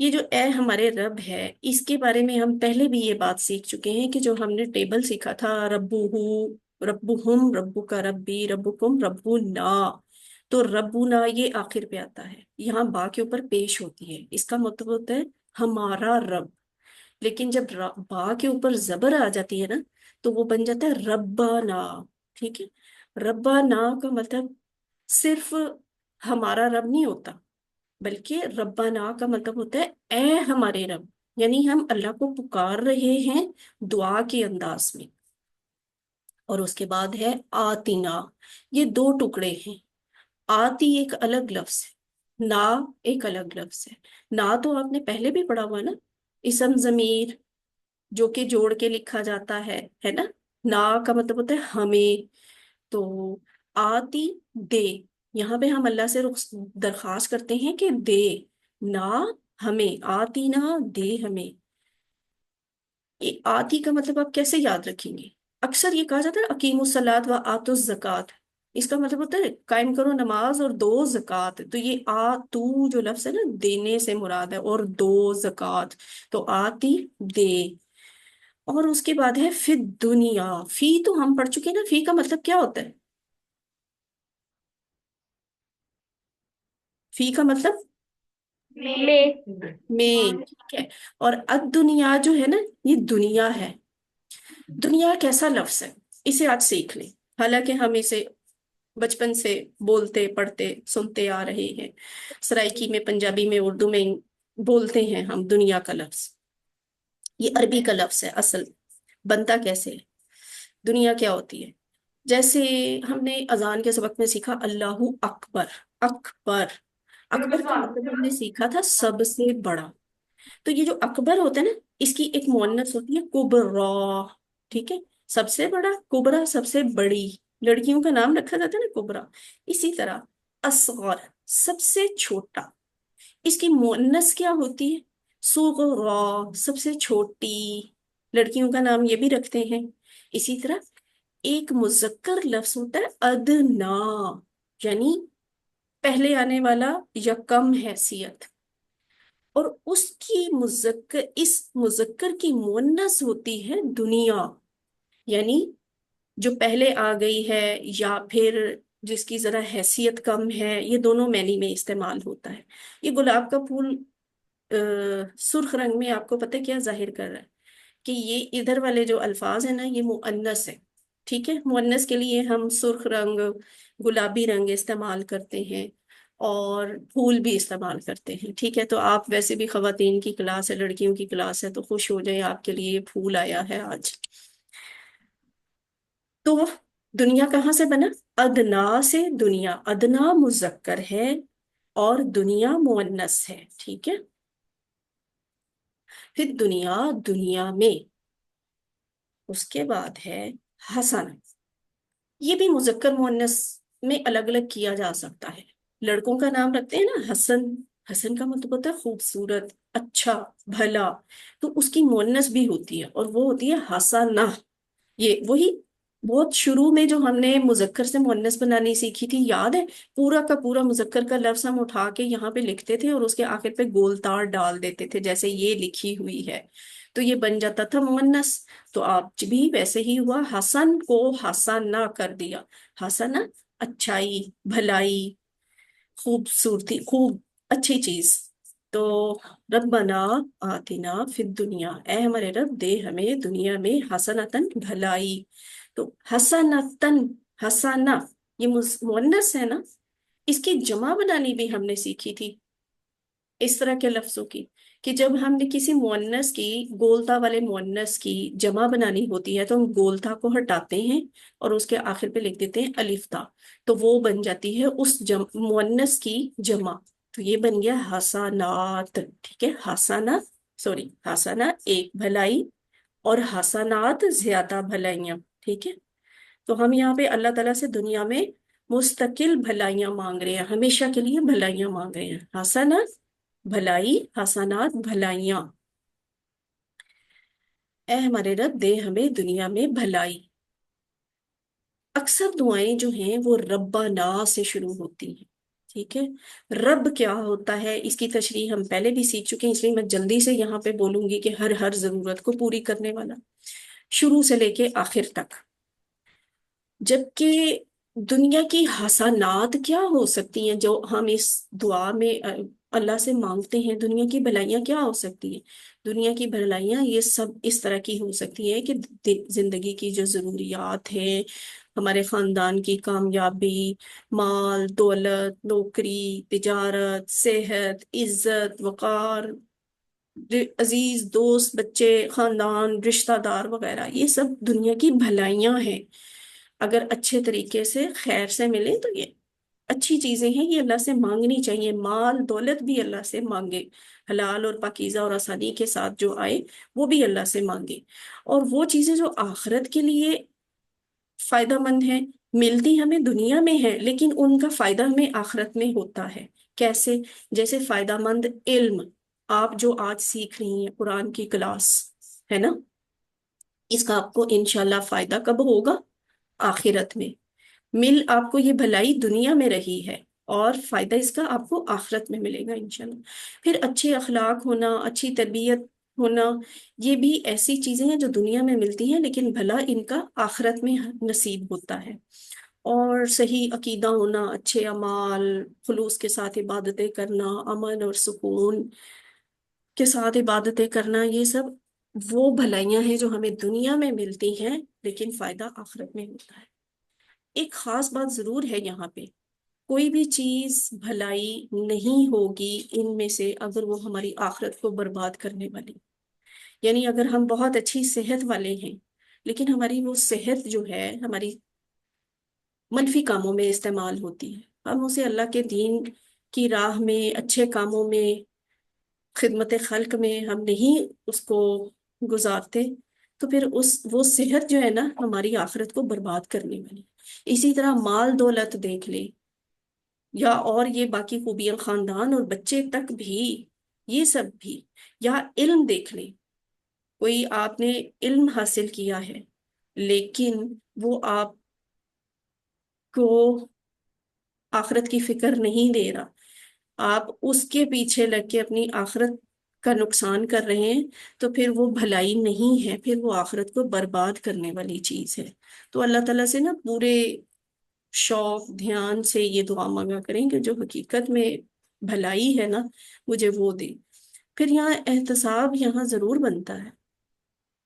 یہ جو اے ہمارے رب ہے، اس کے بارے میں ہم پہلے بھی یہ بات سیکھ چکے ہیں کہ جو ہم نے ٹیبل سیکھا تھا، ربو ربہم ربو کا ربی ربکم ربنا، تو ربنا یہ آخر پہ آتا ہے، یہاں با کے اوپر پیش ہوتی ہے، اس کا مطلب ہوتا ہے ہمارا رب۔ لیکن جب با کے اوپر زبر آ جاتی ہے نا، تو وہ بن جاتا ہے ربنا، ٹھیک ہے؟ ربنا کا مطلب صرف ہمارا رب نہیں ہوتا، بلکہ ربنا کا مطلب ہوتا ہے اے ہمارے رب، یعنی ہم اللہ کو پکار رہے ہیں دعا کے انداز میں۔ اور اس کے بعد ہے آتینا، یہ دو ٹکڑے ہیں۔ آتی ایک الگ لفظ ہے، نا ایک الگ لفظ ہے۔ نا تو آپ نے پہلے بھی پڑھا ہوا ہے نا، اسم ضمیر جو کہ جوڑ کے لکھا جاتا ہے نا؟ نا کا مطلب ہوتا ہے ہمیں، تو آتی دے، یہاں پہ ہم اللہ سے درخواست کرتے ہیں کہ دے نا ہمیں، آتی نہ دے ہمیں۔ یہ آتی کا مطلب آپ کیسے یاد رکھیں گے؟ اکثر یہ کہا جاتا ہے اقیم الصلاۃ و آتوا الزکات، اس کا مطلب ہوتا ہے قائم کرو نماز اور دو زکات، تو یہ تو جو لفظ ہے نا، دینے سے مراد ہے، اور دو زکات، تو آتی دے۔ اور اس کے بعد ہے فی دنیا، فی تو ہم پڑھ چکے ہیں نا، فی کا مطلب کیا ہوتا ہے؟ فی کا مطلب میں میں، ٹھیک ہے؟ اور دنیا جو ہے نا، یہ دنیا ہے۔ دنیا کیسا لفظ ہے، اسے آج سیکھ لیں، حالانکہ ہم اسے بچپن سے بولتے پڑھتے سنتے آ رہے ہیں، سرائکی میں، پنجابی میں، اردو میں بولتے ہیں ہم دنیا کا لفظ۔ یہ عربی کا لفظ ہے اصل، بنتا کیسے ہے؟ دنیا کیا ہوتی ہے؟ جیسے ہم نے اذان کے سبق میں سیکھا اللہ اکبر، اکبر، اکبر کا مطلب ہم نے سیکھا تھا سب سے بڑا، تو یہ جو اکبر ہوتا ہے نا، اس کی ایک مؤنث ہوتی ہے کبرا، ٹھیک ہے؟ سب سے بڑا، کبرا سب سے بڑی، لڑکیوں کا نام رکھا جاتا ہے نا کبرا۔ اسی طرح اصغر سب سے چھوٹا، اس کی مؤنث کیا ہوتی ہے؟ صغرا سب سے چھوٹی، لڑکیوں کا نام یہ بھی رکھتے ہیں۔ اسی طرح ایک مذکر لفظ ہوتا ہے ادنا، یعنی پہلے آنے والا یا کم حیثیت، اور اس مذکر کی مؤنث ہوتی ہے دنیا، یعنی جو پہلے آ گئی ہے یا پھر جس کی ذرا حیثیت کم ہے، یہ دونوں معنی میں استعمال ہوتا ہے۔ یہ گلاب کا پھول سرخ رنگ میں آپ کو پتہ کیا ظاہر کر رہا ہے؟ کہ یہ ادھر والے جو الفاظ ہیں نا، یہ مؤنث ہے، ٹھیک ہے؟ مؤنث کے لیے ہم سرخ رنگ، گلابی رنگ استعمال کرتے ہیں، اور پھول بھی استعمال کرتے ہیں، ٹھیک ہے؟ تو آپ ویسے بھی خواتین کی کلاس ہے، لڑکیوں کی کلاس ہے، تو خوش ہو جائیں، آپ کے لیے یہ پھول آیا ہے آج۔ تو دنیا کہاں سے بنا؟ ادنا سے دنیا، ادنا مذکر ہے اور دنیا مؤنث ہے، ٹھیک ہے؟ پھر دنیا، دنیا میں، اس کے بعد ہے حسن، یہ بھی مذکر مؤنث میں الگ الگ کیا جا سکتا ہے۔ لڑکوں کا نام رکھتے ہیں نا حسن، حسن کا مطلب ہوتا ہے خوبصورت، اچھا، بھلا، تو اس کی مؤنث بھی ہوتی ہے، اور وہ ہوتی ہے حسنہ۔ یہ وہی بہت شروع میں جو ہم نے مذکر سے مؤنث بنانی سیکھی تھی، یاد ہے؟ پورا کا پورا مذکر کا لفظ ہم اٹھا کے یہاں پہ لکھتے تھے، اور اس کے آخر پہ گول تار ڈال دیتے تھے، جیسے یہ لکھی ہوئی ہے، تو یہ بن جاتا تھا مؤنث۔ تو آپ بھی ویسے ہی ہوا، حسن کو حسنہ کر دیا، حسنہ اچھائی، بھلائی، خوبصورتی، خوب اچھی چیز۔ تو ربنا آتنا فی الدنیا، اے ہمارے رب دے ہمیں دنیا میں حسنتن بھلائی، تو حسنتن، حسنہ یہ مؤنث ہے نا، اس کی جمع بنانی بھی ہم نے سیکھی تھی، اس طرح کے لفظوں کی، کہ جب ہم نے کسی مؤنث کی، گولتا والے مؤنث کی جمع بنانی ہوتی ہے، تو ہم گولتا کو ہٹاتے ہیں اور اس کے آخر پہ لکھ دیتے ہیں الف تا، تو وہ بن جاتی ہے اس مؤنث کی جمع، تو یہ بن گیا حسنات، ٹھیک ہے؟ حسنہ، سوری، حسنہ ایک بھلائی، اور حسنات زیادہ بھلائیاں، ٹھیک ہے؟ تو ہم یہاں پہ اللہ تعالیٰ سے دنیا میں مستقل بھلائیاں مانگ رہے ہیں، ہمیشہ کے لیے بھلائیاں مانگ رہے ہیں، حسنات بھلائی، حسنات بھلائیاں، اے ہمارے رب دے ہمیں دنیا میں بھلائی۔ اکثر دعائیں جو ہیں وہ ربنا سے شروع ہوتی ہیں، ٹھیک ہے. رب کیا ہوتا ہے اس کی تشریح ہم پہلے بھی سیکھ چکے ہیں، اس لیے میں جلدی سے یہاں پہ بولوں گی کہ ہر ضرورت کو پوری کرنے والا، شروع سے لے کے آخر تک. جبکہ دنیا کی حسنات کیا ہو سکتی ہیں جو ہم اس دعا میں اللہ سے مانگتے ہیں؟ دنیا کی بھلائیاں کیا ہو سکتی ہیں؟ دنیا کی بھلائیاں یہ سب اس طرح کی ہو سکتی ہیں کہ زندگی کی جو ضروریات ہیں، ہمارے خاندان کی کامیابی، مال دولت، نوکری، تجارت، صحت، عزت، وقار، عزیز دوست، بچے، خاندان، رشتہ دار وغیرہ، یہ سب دنیا کی بھلائیاں ہیں. اگر اچھے طریقے سے خیر سے ملے تو یہ اچھی چیزیں ہیں، یہ اللہ سے مانگنی چاہیے. مال دولت بھی اللہ سے مانگے، حلال اور پاکیزہ اور آسانی کے ساتھ جو آئے وہ بھی اللہ سے مانگے. اور وہ چیزیں جو آخرت کے لیے فائدہ مند ہیں، ملتی ہمیں دنیا میں ہے لیکن ان کا فائدہ ہمیں آخرت میں ہوتا ہے. کیسے؟ جیسے فائدہ مند علم، آپ جو آج سیکھ رہی ہیں قرآن کی کلاس، ہے نا، اس کا آپ کو انشاءاللہ فائدہ کب ہوگا؟ آخرت میں. مل آپ کو یہ بھلائی دنیا میں رہی ہے اور فائدہ اس کا آپ کو آخرت میں ملے گا انشاءاللہ. پھر اچھے اخلاق ہونا، اچھی تربیت ہونا، یہ بھی ایسی چیزیں ہیں جو دنیا میں ملتی ہیں لیکن بھلا ان کا آخرت میں نصیب ہوتا ہے. اور صحیح عقیدہ ہونا، اچھے اعمال، خلوص کے ساتھ عبادتیں کرنا، امن اور سکون کے ساتھ عبادتیں کرنا، یہ سب وہ بھلائیاں ہیں جو ہمیں دنیا میں ملتی ہیں لیکن فائدہ آخرت میں ہوتا ہے. ایک خاص بات ضرور ہے یہاں پہ، کوئی بھی چیز بھلائی نہیں ہوگی ان میں سے اگر وہ ہماری آخرت کو برباد کرنے والی. یعنی اگر ہم بہت اچھی صحت والے ہیں لیکن ہماری وہ صحت جو ہے ہماری منفی کاموں میں استعمال ہوتی ہے، ہم اسے اللہ کے دین کی راہ میں، اچھے کاموں میں، خدمت خلق میں ہم نہیں اس کو گزارتے، تو پھر وہ صحت جو ہے نا ہماری آخرت کو برباد کرنے والی. اسی طرح مال دولت دیکھ لیں یا اور یہ باقی خوبیاں، خاندان اور بچے تک بھی، یہ سب بھی، یا علم دیکھ لیں. کوئی آپ نے علم حاصل کیا ہے لیکن وہ آپ کو آخرت کی فکر نہیں دے رہا، آپ اس کے پیچھے لگ کے اپنی آخرت کا نقصان کر رہے ہیں، تو پھر وہ بھلائی نہیں ہے، پھر وہ آخرت کو برباد کرنے والی چیز ہے. تو اللہ تعالیٰ سے نا پورے شوق دھیان سے یہ دعا مانگا کریں کہ جو حقیقت میں بھلائی ہے نا مجھے وہ دے. پھر یہاں احتساب یہاں ضرور بنتا ہے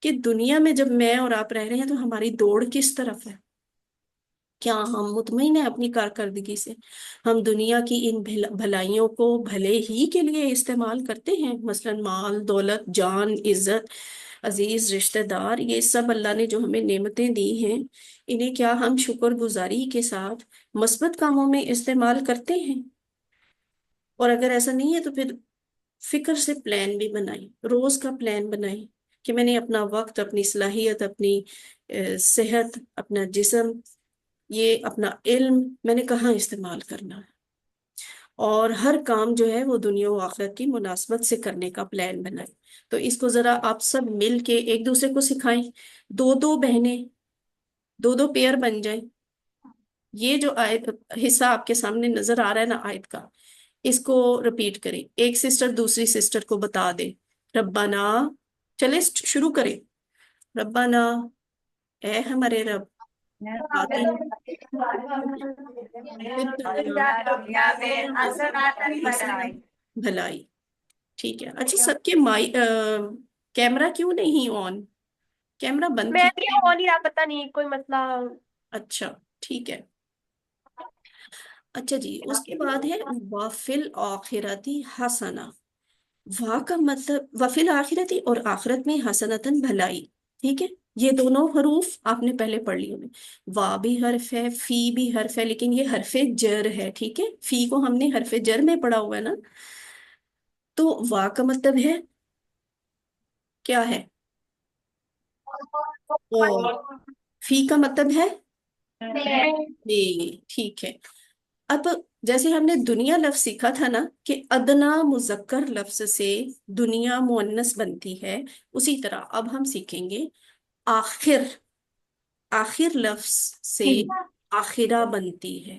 کہ دنیا میں جب میں اور آپ رہ رہے ہیں تو ہماری دوڑ کس طرف ہے؟ کیا ہم مطمئن ہیں اپنی کارکردگی سے؟ ہم دنیا کی ان بھلائیوں کو بھلے ہی کے لیے استعمال کرتے ہیں؟ مثلا مال دولت، جان، عزت، عزیز رشتہ دار، یہ سب اللہ نے جو ہمیں نعمتیں دی ہیں، انہیں کیا ہم شکر گزاری کے ساتھ مثبت کاموں میں استعمال کرتے ہیں؟ اور اگر ایسا نہیں ہے تو پھر فکر سے پلان بھی بنائی، روز کا پلان بنائی کہ میں نے اپنا وقت، اپنی صلاحیت، اپنی صحت، اپنا جسم، یہ اپنا علم میں نے کہاں استعمال کرنا ہے. اور ہر کام جو ہے وہ دنیا و آخرت کی مناسبت سے کرنے کا پلان بنائیں. تو اس کو ذرا آپ سب مل کے ایک دوسرے کو سکھائیں، دو دو بہنیں، دو دو پیئر بن جائیں. یہ جو آیت حصہ آپ کے سامنے نظر آ رہا ہے نا آیت کا، اس کو رپیٹ کریں. ایک سسٹر دوسری سسٹر کو بتا دے، ربنا، چلے شروع کریں. ربنا، اے ہمارے رب، آتنا فی الدنیا حسنہ، بھلائی. ٹھیک ہے. اچھا سب کے کیمرہ کیوں نہیں آن؟ کیمرہ بند میں بھی کیجیے. ہو نہیں رہا، پتا نہیں کوئی مسئلہ. اچھا ٹھیک ہے. اچھا جی، اس کے بعد ہے وافل آخرتی حسنہ. وا کا مطلب وفل آخرتی، اور آخرت میں حسنتن بھلائی. ٹھیک ہے، یہ دونوں حروف آپ نے پہلے پڑھ لی ہوئے. وا بھی حرف ہے، فی بھی حرف ہے، لیکن یہ حرف جر ہے. ٹھیک ہے، فی کو ہم نے حرف جر میں پڑھا ہوا ہے نا. تو وا کا مطلب ہے کیا ہے؟ او. فی کا مطلب ہے نہیں. ٹھیک ہے. اب جیسے ہم نے دنیا لفظ سیکھا تھا نا کہ ادنا مذکر لفظ سے دنیا مؤنث بنتی ہے، اسی طرح اب ہم سیکھیں گے آخر. آخر لفظ سے آخرہ بنتی ہے.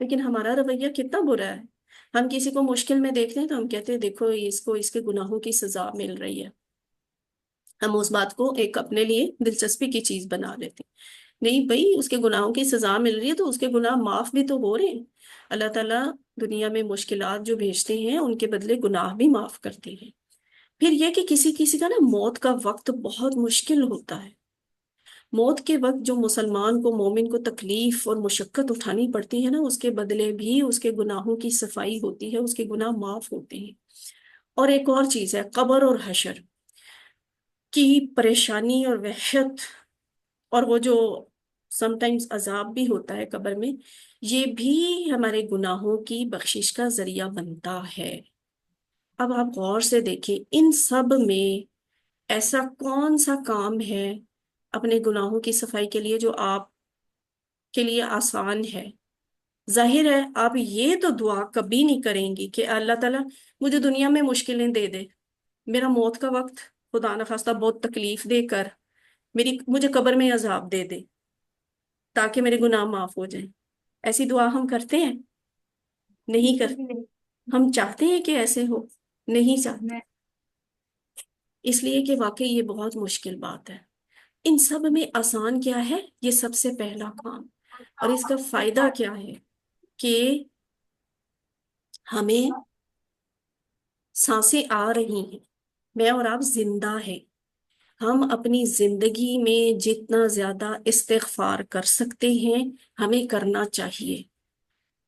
لیکن ہمارا رویہ کتنا برا ہے. ہم کسی کو مشکل میں دیکھتے ہیں تو ہم کہتے ہیں دیکھو اس کو اس کے گناہوں کی سزا مل رہی ہے. ہم اس بات کو ایک اپنے لیے دلچسپی کی چیز بنا لیتے ہیں. نہیں بھائی، اس کے گناہوں کی سزا مل رہی ہے تو اس کے گناہ معاف بھی تو ہو رہے ہیں. اللہ تعالیٰ دنیا میں مشکلات جو بھیجتے ہیں ان کے بدلے گناہ بھی معاف کرتے ہیں. پھر یہ کہ کسی کسی کا نا موت کا وقت بہت مشکل ہوتا ہے. موت کے وقت جو مسلمان کو مومن کو تکلیف اور مشقت اٹھانی پڑتی ہے نا، اس کے بدلے بھی اس کے گناہوں کی صفائی ہوتی ہے، اس کے گناہ معاف ہوتے ہیں. اور ایک اور چیز ہے، قبر اور حشر کی پریشانی اور وحشت، اور وہ جو سم ٹائمز عذاب بھی ہوتا ہے قبر میں، یہ بھی ہمارے گناہوں کی بخشش کا ذریعہ بنتا ہے. اب آپ غور سے دیکھیں ان سب میں ایسا کون سا کام ہے اپنے گناہوں کی صفائی کے لیے جو آپ کے لیے آسان ہے؟ ظاہر ہے آپ یہ تو دعا کبھی نہیں کریں گی کہ اللہ تعالیٰ مجھے دنیا میں مشکلیں دے دے، میرا موت کا وقت خدا نخواستہ بہت تکلیف دے کر مجھے قبر میں عذاب دے دے تاکہ میرے گناہ معاف ہو جائیں. ایسی دعا ہم کرتے ہیں؟ نہیں کرتے. ہم چاہتے ہیں کہ ایسے ہو؟ نہیں چاہتے. اس لیے کہ واقعی یہ بہت مشکل بات ہے. ان سب میں آسان کیا ہے؟ یہ سب سے پہلا کام. اور اس کا فائدہ کیا ہے کہ ہمیں سانسیں آ رہی ہیں، میں اور آپ زندہ ہیں. ہم اپنی زندگی میں جتنا زیادہ استغفار کر سکتے ہیں ہمیں کرنا چاہیے.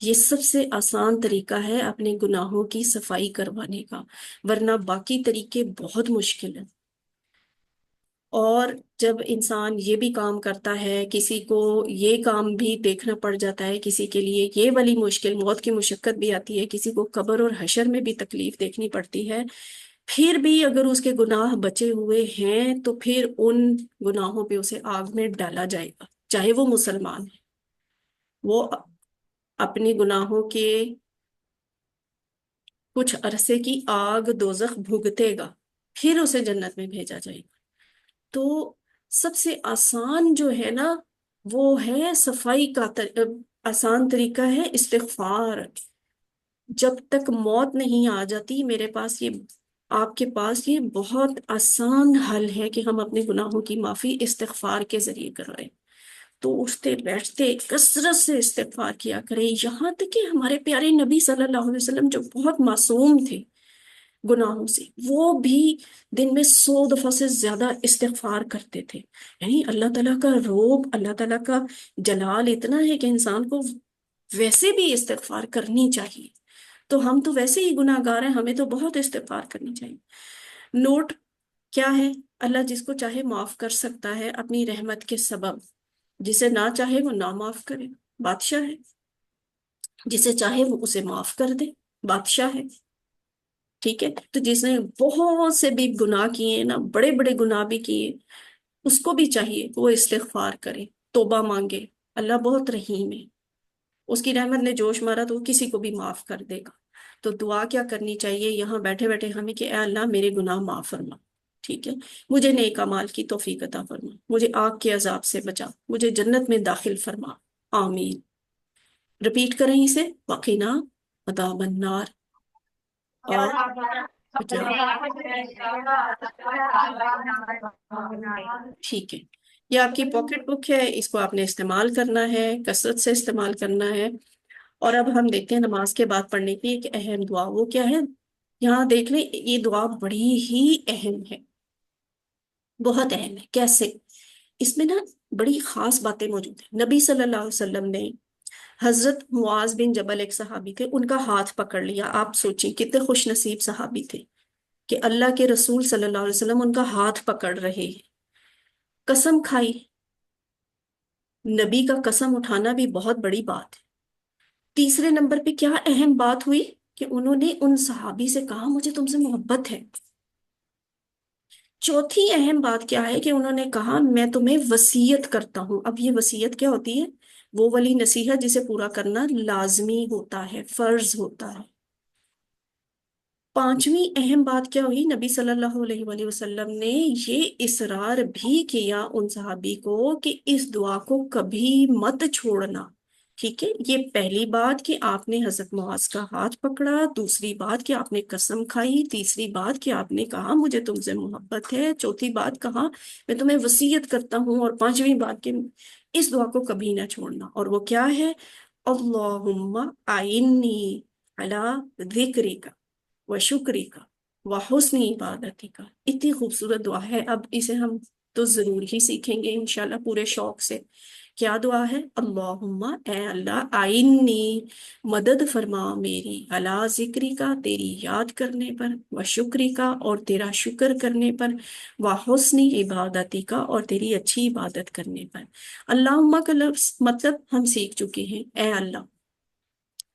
یہ سب سے آسان طریقہ ہے اپنے گناہوں کی صفائی کروانے کا، ورنہ باقی طریقے بہت مشکل ہیں. اور جب انسان یہ بھی کام کرتا ہے، کسی کو یہ کام بھی دیکھنا پڑ جاتا ہے، کسی کے لیے یہ والی مشکل موت کی مشقت بھی آتی ہے، کسی کو قبر اور حشر میں بھی تکلیف دیکھنی پڑتی ہے، پھر بھی اگر اس کے گناہ بچے ہوئے ہیں تو پھر ان گناہوں پہ اسے آگ میں ڈالا جائے گا، چاہے وہ مسلمان ہے. وہ اپنے گناہوں کے کچھ عرصے کی آگ دوزخ بھگتے گا، پھر اسے جنت میں بھیجا جائے گا. تو سب سے آسان جو ہے نا وہ ہے صفائی کا آسان طریقہ ہے استغفار. جب تک موت نہیں آ جاتی میرے پاس یہ آپ کے پاس یہ بہت آسان حل ہے کہ ہم اپنے گناہوں کی معافی استغفار کے ذریعے کریں. تو اٹھتے بیٹھتے کثرت سے استغفار کیا کریں، یہاں تک کہ ہمارے پیارے نبی صلی اللہ علیہ وسلم جو بہت معصوم تھے گناہوں سے، وہ بھی دن میں 100 دفعہ سے زیادہ استغفار کرتے تھے. یعنی اللہ تعالیٰ کا روب، اللہ تعالیٰ کا جلال اتنا ہے کہ انسان کو ویسے بھی استغفار کرنی چاہیے. تو ہم تو ویسے ہی گناہ گار ہیں، ہمیں تو بہت استغفار کرنی چاہیے. نوٹ کیا ہے؟ اللہ جس کو چاہے معاف کر سکتا ہے اپنی رحمت کے سبب، جسے نہ چاہے وہ نہ معاف کرے، بادشاہ ہے. جسے چاہے وہ اسے معاف کر دے، بادشاہ ہے. ٹھیک ہے، تو جس نے بہت سے بھی گناہ کیے نا، بڑے بڑے گناہ بھی کیے، اس کو بھی چاہیے کہ وہ استغفار کرے، توبہ مانگے. اللہ بہت رحیم ہے، اس کی رحمت نے جوش مارا تو وہ کسی کو بھی معاف کر دے گا. تو دعا کیا کرنی چاہیے یہاں بیٹھے بیٹھے ہمیں کہ اے اللہ میرے گناہ معاف فرما. ٹھیک ہے، مجھے نیک اعمال کی توفیق عطا فرما، مجھے آگ کے عذاب سے بچا، مجھے جنت میں داخل فرما. آمین. رپیٹ کریں اسے، وقنا عذاب النار اور بچا. ٹھیک ہے، یہ آپ کی پاکٹ بک ہے، اس کو آپ نے استعمال کرنا ہے، کثرت سے استعمال کرنا ہے. اور اب ہم دیکھتے ہیں نماز کے بعد پڑھنے کی ایک اہم دعا، وہ کیا ہے؟ یہاں دیکھ لیں، یہ دعا بڑی ہی اہم ہے، بہت اہم ہے. کیسے؟ اس میں نا بڑی خاص باتیں موجود ہیں. نبی صلی اللہ علیہ وسلم نے حضرت معاذ بن جبل ایک صحابی تھے، ان کا ہاتھ پکڑ لیا. آپ سوچیں کتنے خوش نصیب صحابی تھے کہ اللہ کے رسول صلی اللہ علیہ وسلم ان کا ہاتھ پکڑ رہے ہیں. قسم کھائی. نبی کا قسم اٹھانا بھی بہت بڑی بات ہے. تیسرے نمبر پہ کیا اہم بات ہوئی کہ انہوں نے ان صحابی سے کہا مجھے تم سے محبت ہے. چوتھی اہم بات کیا ہے کہ انہوں نے کہا میں تمہیں وصیت کرتا ہوں. اب یہ وصیت کیا ہوتی ہے؟ وہ والی نصیحت جسے پورا کرنا لازمی ہوتا ہے، فرض ہوتا ہے. پانچویں اہم بات کیا ہوئی؟ نبی صلی اللہ علیہ وآلہ وسلم نے یہ اصرار بھی کیا ان صحابی کو کہ اس دعا کو کبھی مت چھوڑنا، ٹھیک ہے، یہ پہلی بات کہ آپ نے حضرت معاذ کا ہاتھ پکڑا، دوسری بات کہ آپ نے قسم کھائی، تیسری بات کہ آپ نے کہا مجھے تم سے محبت ہے، چوتھی بات کہا میں تمہیں وصیت کرتا ہوں، اور پانچویں بات کہ اس دعا کو کبھی نہ چھوڑنا، اور وہ کیا ہے؟ اللہم آئنی علی ذکرک و شکرک و حسن عبادتک۔ اتنی خوبصورت دعا ہے، اب اسے ہم تو ضرور ہی سیکھیں گے انشاءاللہ پورے شوق سے۔ کیا دعا ہے؟ اللہم، اے اللہ، آئینی، مدد فرما میری، اللہ ذکری کا، تیری یاد کرنے پر، و شکری کا، اور تیرا شکر کرنے پر، و حسنی عبادتی کا، اور تیری اچھی عبادت کرنے پر۔ اللہم کا لفظ مطلب ہم سیکھ چکے ہیں، اے اللہ۔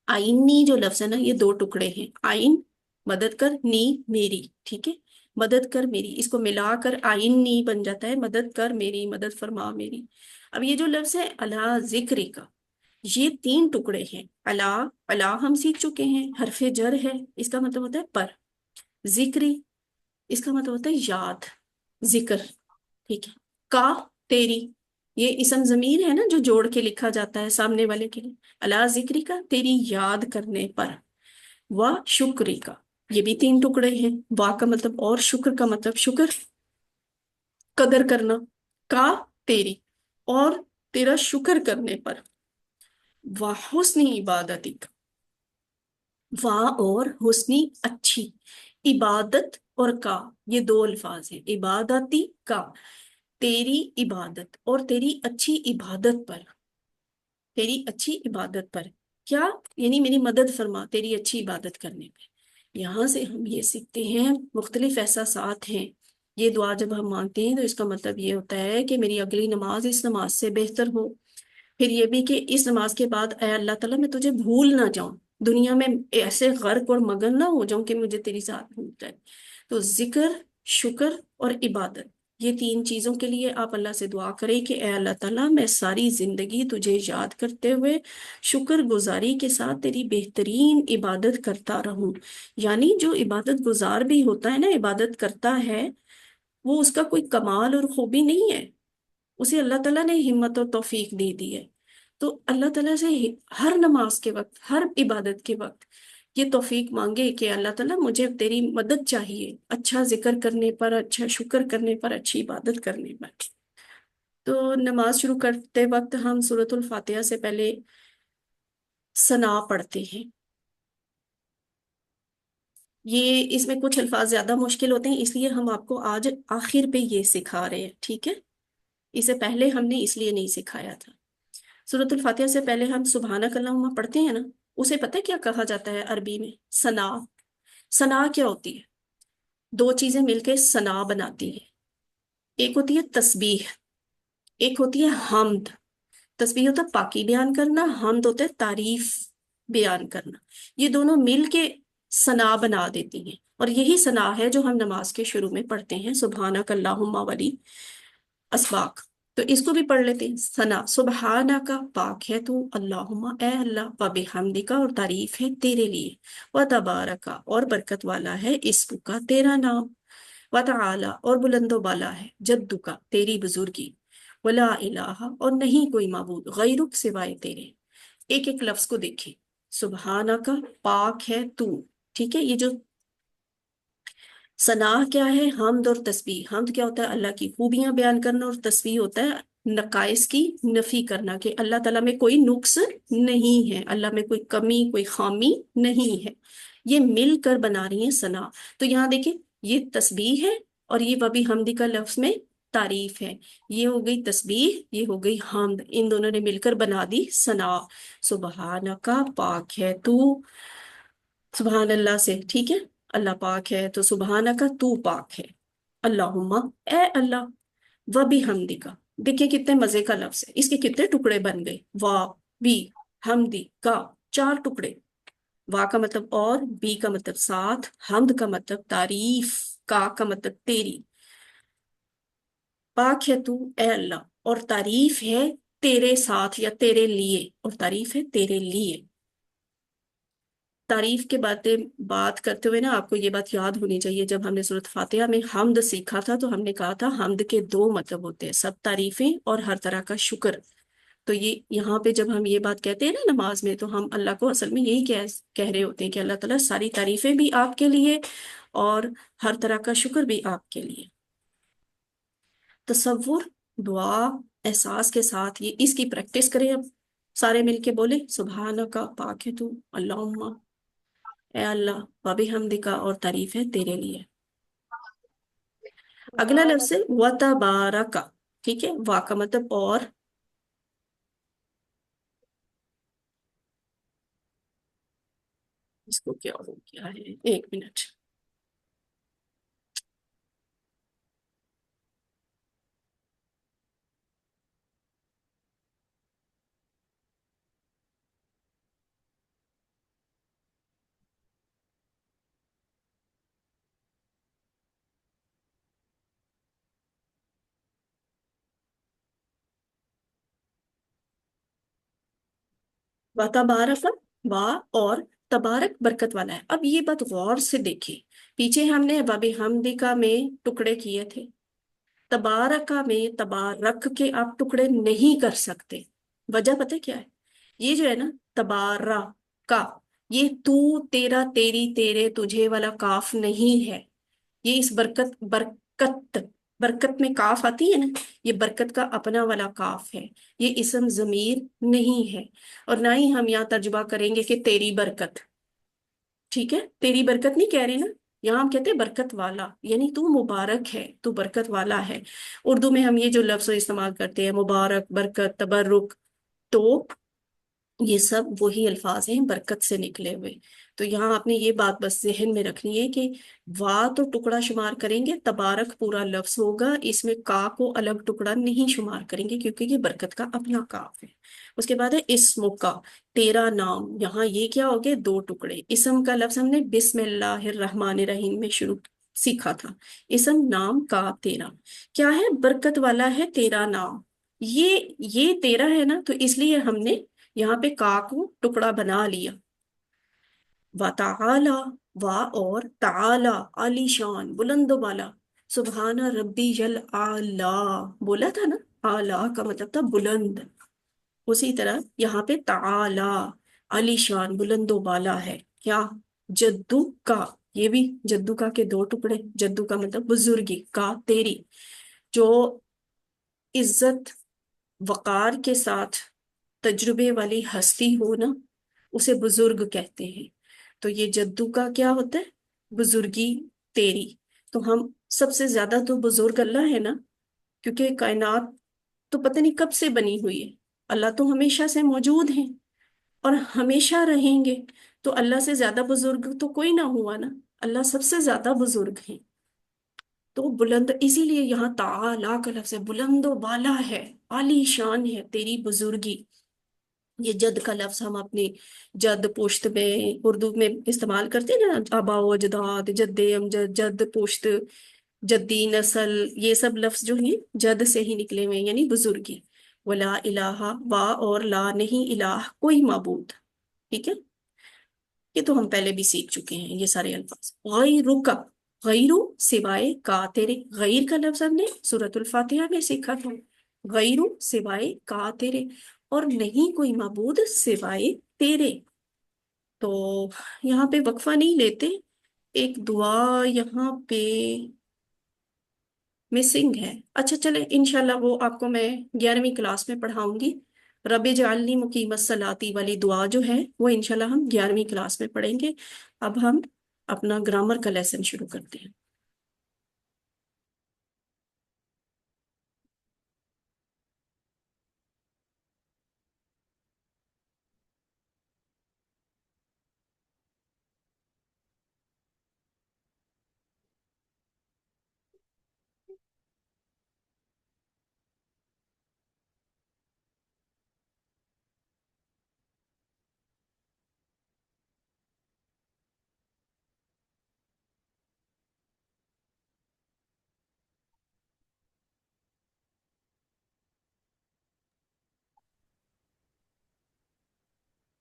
آئینی جو لفظ ہے نا، یہ دو ٹکڑے ہیں، آئین مدد کر، نی میری، ٹھیک ہے، مدد کر میری، اس کو ملا کر آئینی بن جاتا ہے، مدد کر میری، مدد فرما میری۔ اب یہ جو لفظ ہے اللہ ذکر کا، یہ تین ٹکڑے ہیں۔ اللہ، اللہ ہم سیکھ چکے ہیں، حرف جر ہے، اس کا مطلب ہوتا ہے پر۔ ذکری، اس کا مطلب ہوتا ہے یاد، ذکر، ٹھیک ہے۔ کا، تیری، یہ اسم ضمیر ہے نا جو جوڑ کے لکھا جاتا ہے سامنے والے کے لیے، اللہ ذکری کا، تیری یاد کرنے پر، و شکری کا، یہ بھی تین ٹکڑے ہیں۔ وا کا مطلب اور، شکر کا مطلب شکر، قدر کرنا، کا تیری، اور تیرا شکر کرنے پر، و حسنی عبادتی کا، وا اور حسنی اچھی، عبادت اور کا، یہ دو الفاظ ہیں، عبادتی کا، تیری عبادت اور تیری اچھی عبادت پر، تیری اچھی عبادت پر، کیا یعنی میری مدد فرما تیری اچھی عبادت کرنے پہ۔ یہاں سے ہم یہ سیکھتے ہیں مختلف احساسات ہیں، یہ دعا جب ہم مانگتے ہیں تو اس کا مطلب یہ ہوتا ہے کہ میری اگلی نماز اس نماز سے بہتر ہو، پھر یہ بھی کہ اس نماز کے بعد اے اللہ تعالیٰ میں تجھے بھول نہ جاؤں، دنیا میں ایسے غرق اور مگن نہ ہو جاؤں کہ مجھے تیری ذات بھول جائے۔ تو ذکر، شکر اور عبادت، یہ تین چیزوں کے لیے آپ اللہ سے دعا کریں کہ اے اللہ تعالیٰ میں ساری زندگی تجھے یاد کرتے ہوئے شکر گزاری کے ساتھ تیری بہترین عبادت کرتا رہوں۔ یعنی جو عبادت گزار بھی ہوتا ہے نا، عبادت کرتا ہے، وہ اس کا کوئی کمال اور خوبی نہیں ہے، اسے اللہ تعالیٰ نے ہمت اور توفیق دے دی ہے۔ تو اللہ تعالیٰ سے ہر نماز کے وقت، ہر عبادت کے وقت یہ توفیق مانگے کہ اللہ تعالیٰ مجھے تیری مدد چاہیے، اچھا ذکر کرنے پر، اچھا شکر کرنے پر، اچھی عبادت کرنے پر۔ تو نماز شروع کرتے وقت ہم سورۃ الفاتحہ سے پہلے ثنا پڑھتے ہیں۔ یہ اس میں کچھ الفاظ زیادہ مشکل ہوتے ہیں، اس لیے ہم آپ کو آج آخر پہ یہ سکھا رہے ہیں، ٹھیک ہے؟ اسے پہلے ہم نے اس لیے نہیں سکھایا تھا۔ سورۃ الفاتحہ سے پہلے ہم سبحانک اللہم پڑھتے ہیں نا، اسے پتہ ہے کیا کہا جاتا ہے عربی میں؟ ثنا۔ ثنا کیا ہوتی ہے؟ دو چیزیں مل کے ثنا بناتی ہیں، ایک ہوتی ہے تسبیح، ایک ہوتی ہے حمد۔ تسبیح ہوتا ہے پاکی بیان کرنا، حمد ہوتا ہے تعریف بیان کرنا، یہ دونوں مل کے ثنا بنا دیتی ہیں، اور یہی ثنا ہے جو ہم نماز کے شروع میں پڑھتے ہیں، سبحانک اللہم والی اسباق۔ تو اس کو بھی پڑھ لیتے ہیں، ثنا، سبحانہ کا، پاک ہے تو، اللہم اے اللہ، و بحمدی کا، اور تعریف ہے تیرے لیے، و تبارکا، اور برکت والا ہے اسم کا، تیرا نام، و تعالی، اور بلند و بالا ہے جدو کا، تیری بزرگی، ولا الہ، اور نہیں کوئی معبود، غیرک، سوائے تیرے۔ ایک ایک لفظ کو دیکھیں، سبحانہ کا، پاک ہے تو، ٹھیک ہے، یہ جو ثنا کیا ہے؟ حمد اور تسبیح۔ حمد کیا ہوتا ہے؟ اللہ کی خوبیاں بیان کرنا، اور تسبیح ہوتا ہے نقائص کی نفی کرنا، کہ اللہ تعالیٰ میں کوئی نقص نہیں ہے، اللہ میں کوئی کمی، کوئی خامی نہیں ہے، یہ مل کر بنا رہی ہیں ثنا۔ تو یہاں دیکھیں، یہ تسبیح ہے، اور یہ وبی حمدی کا لفظ میں تعریف ہے، یہ ہو گئی تسبیح، یہ ہو گئی حمد، ان دونوں نے مل کر بنا دی ثنا۔ سبحانہ کا، پاک ہے تو، سبحان اللہ سے، ٹھیک ہے، اللہ پاک ہے تو سبحانہ کا، تو پاک ہے، اللہم، اے اللہ، و بھی حمدی کا، دیکھیں کتنے مزے کا لفظ ہے، اس کے کتنے ٹکڑے بن گئے، وا، بھی، حمدی کا، چار ٹکڑے، وا کا مطلب اور، بی کا مطلب ساتھ، حمد کا مطلب تعریف، کا مطلب تیری، پاک ہے تو اے اللہ، اور تعریف ہے تیرے ساتھ یا تیرے لیے، اور تعریف ہے تیرے لیے۔ تعریف کے بات کرتے ہوئے نا آپ کو یہ بات یاد ہونی چاہیے، جب ہم نے سورۃ فاتحہ میں حمد سیکھا تھا تو ہم نے کہا تھا حمد کے دو مطلب ہوتے ہیں، سب تعریفیں اور ہر طرح کا شکر۔ تو یہ یہاں پہ جب ہم یہ بات کہتے ہیں نا نماز میں، تو ہم اللہ کو اصل میں یہی کہہ رہے ہوتے ہیں کہ اللہ تعالیٰ ساری تعریفیں بھی آپ کے لیے اور ہر طرح کا شکر بھی آپ کے لیے۔ تصور، دعا، احساس کے ساتھ یہ اس کی پریکٹس کریں۔ اب سارے مل کے بولے سبحان کا، پاک ہے تو، اللہم، اے اللہ، وبحمدک، اور تعریف ہے تیرے لیے۔ اگلا لفظ ہے وتبارک، ٹھیک ہے، وا کا مطلب اور، اس کو کیا ہو گیا ہے، ایک منٹ۔ وتبارک، وا اور تبارک برکت والا ہے۔ اب یہ بات غور سے دیکھیں، پیچھے ہم نے وبحمدک میں ٹکڑے کیے تھے، تبارکا میں تبارک کے آپ ٹکڑے نہیں کر سکتے۔ وجہ پتہ کیا ہے؟ یہ جو ہے نا تبارہ کا، یہ تو، تیرا، تیری، تیرے، تجھے والا کاف نہیں ہے، یہ اس برکت برکت میں کاف آتی ہے نا، یہ برکت کا اپنا والا کاف ہے، یہ اسم ضمیر نہیں ہے۔ اور نہ ہی ہم یہاں ترجمہ کریں گے کہ تیری برکت، ٹھیک ہے، تیری برکت نہیں کہہ رہے نا، یہاں ہم کہتے ہیں برکت والا، یعنی تو مبارک ہے، تو برکت والا ہے۔ اردو میں ہم یہ جو لفظ استعمال کرتے ہیں مبارک، برکت، تبرک، تو یہ سب وہی الفاظ ہیں برکت سے نکلے ہوئے۔ تو یہاں آپ نے یہ بات بس ذہن میں رکھنی ہے کہ وا تو ٹکڑا شمار کریں گے، تبارک پورا لفظ ہوگا، اس میں کا کو الگ ٹکڑا نہیں شمار کریں گے کیونکہ یہ برکت کا اپنا کاف ہے۔ اس کے بعد ہے اسم کا، تیرا نام، یہاں یہ کیا ہو گئے، دو ٹکڑے۔ اسم کا لفظ ہم نے بسم اللہ الرحمن الرحیم میں شروع سیکھا تھا، اسم نام کا تیرا کیا ہے، برکت والا ہے تیرا نام۔ یہ تیرا ہے نا، تو اس لیے ہم نے یہاں پہ کا کو ٹکڑا بنا لیا۔ وتعالی، وا اور تعالی، علی شان، بلند و بالا، سبحان ربی جل اعلی، بولا تھا نا، اعلی کا مطلب تھا بلند، اسی طرح یہاں پہ تعالی، علی شان، بلند و بالا ہے۔ کیا؟ جدو کا، یہ بھی جدو کا کے دو ٹکڑے، جدو کا مطلب بزرگی، کا تیری، جو عزت وقار کے ساتھ تجربے والی ہستی ہو نا، اسے بزرگ کہتے ہیں۔ تو یہ جدو کا کیا ہوتا ہے، بزرگی تیری۔ تو ہم سب سے زیادہ تو بزرگ اللہ ہے نا، کیونکہ کائنات تو پتہ نہیں کب سے بنی ہوئی ہے، اللہ تو ہمیشہ سے موجود ہیں اور ہمیشہ رہیں گے، تو اللہ سے زیادہ بزرگ تو کوئی نہ ہوا نا، اللہ سب سے زیادہ بزرگ ہیں۔ تو بلند، اسی لیے یہاں تعالی کا لفظ ہے، بلند و بالا ہے، عالی شان ہے تیری بزرگی۔ یہ جد کا لفظ ہم اپنی جد پشت میں اردو میں استعمال کرتے ہیں نا، آبا و اجداد، جد امجد، جد پشت، جدی نسل، یہ سب لفظ جو ہیں جد سے ہی نکلے ہوئے ہیں، یعنی بزرگی۔ ولا الہ، وا اور لا، نہیں الہ کوئی معبود، ٹھیک ہے، یہ تو ہم پہلے بھی سیکھ چکے ہیں یہ سارے الفاظ۔ غیرک، غیرو سوائے، کا تیرے، غیر کا لفظ ہم نے سورۃ الفاتحہ میں سیکھا تھا، غیرو سوائے، کا تیرے، اور نہیں کوئی معبود سوائے تیرے۔ تو یہاں پہ وقفہ نہیں لیتے، ایک دعا یہاں پہ مسنگ ہے۔ اچھا چلے، انشاءاللہ وہ آپ کو میں 11ویں کلاس میں پڑھاؤں گی، رب اجعلنی مقیم الصلاۃ والی دعا جو ہے وہ انشاءاللہ ہم 11ویں کلاس میں پڑھیں گے۔ اب ہم اپنا گرامر کا لیسن شروع کرتے ہیں۔